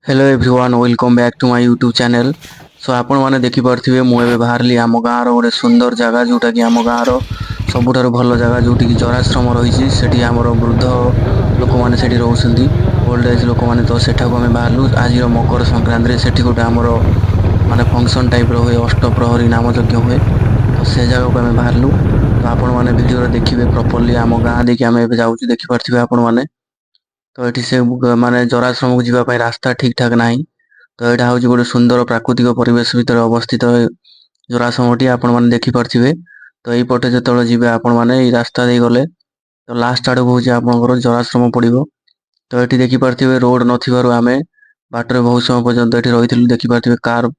Hello everyone welcome back to my YouTube channel. So आपण मैंने देखिपे मुझे बाहरी आम गाँव रोटे सुंदर जगह जोटा कि आम गाँव सबुठ भल जगह जोटि कि जराश्रम रही से आम वृद्ध लोक मैंने से रोचे ओल्ड एज लोक मैंने तो सेठाक आम बाहरलु आज मकर संक्रांति से गोटे आमर माने फंक्शन टाइप हुए अष्टप्रहरी नाम यज्ञ हुए तो से जगह को आम बाहरलु। तो आपण मैंने वीडियो देखिए प्रॉपर्ली आम गाँ देखिए आम जाऊँ देखिपे आपण मैंने तो ये से माने जराश्रम को जीवाई रास्ता ठीक ठाक ना। तो यहाँ हूँ गोटे सुंदर प्राकृतिक परिवेश भितर अवस्थित जराश्रमटी आपण मैंने देखिपे। तो यहीपटे जो जी आपण मैंने रास्ता दे गले तो लास्ट आड़ को हूँ आपंकर जराश्रम पड़ो। तो ये देखिपे रोड नाम बाटर बहुत समय पर्यंत ये रही देखिपे कार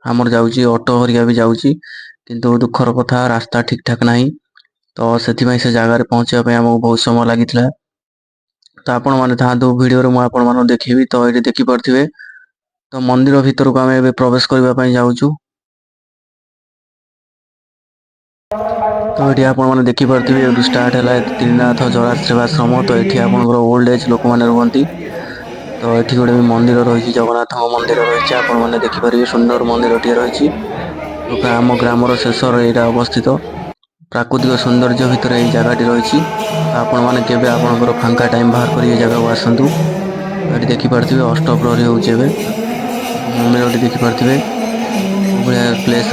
आमर जाऊँगी ऑटो हरिया भी जाऊँगी किंतु दुखर कथा रास्ता ठीक ठाक ना। तो से जगार पहुँचापी आमको बहुत समय लगी। तो आपण मैंने था वीडियो मुझे देखी तो ये देखिपे तो मंदिर भितर को आम प्रवेश करने जाऊँ। तो ये आपने देखिपे स्टार्ट है त्रिनाथ जराश्रम। तो ये आपंकर ओल्ड एज लोक मैंने रुहति। तो ये गोटे भी मंदिर रही जगन्नाथ मंदिर रही आपने देखिपारे सुंदर मंदिर टी रही आम ग्रामर शेष यहाँ अवस्थित प्राकृतिक सौंदर्य भितर यही जगहटी रही। तो आपण मैंने केवे आपंकर फांका टाइम बाहर कर जगह को आसतु। तो ये देखिपे अष्टप्रहरी हूँ मंदिर देखिपे प्लेस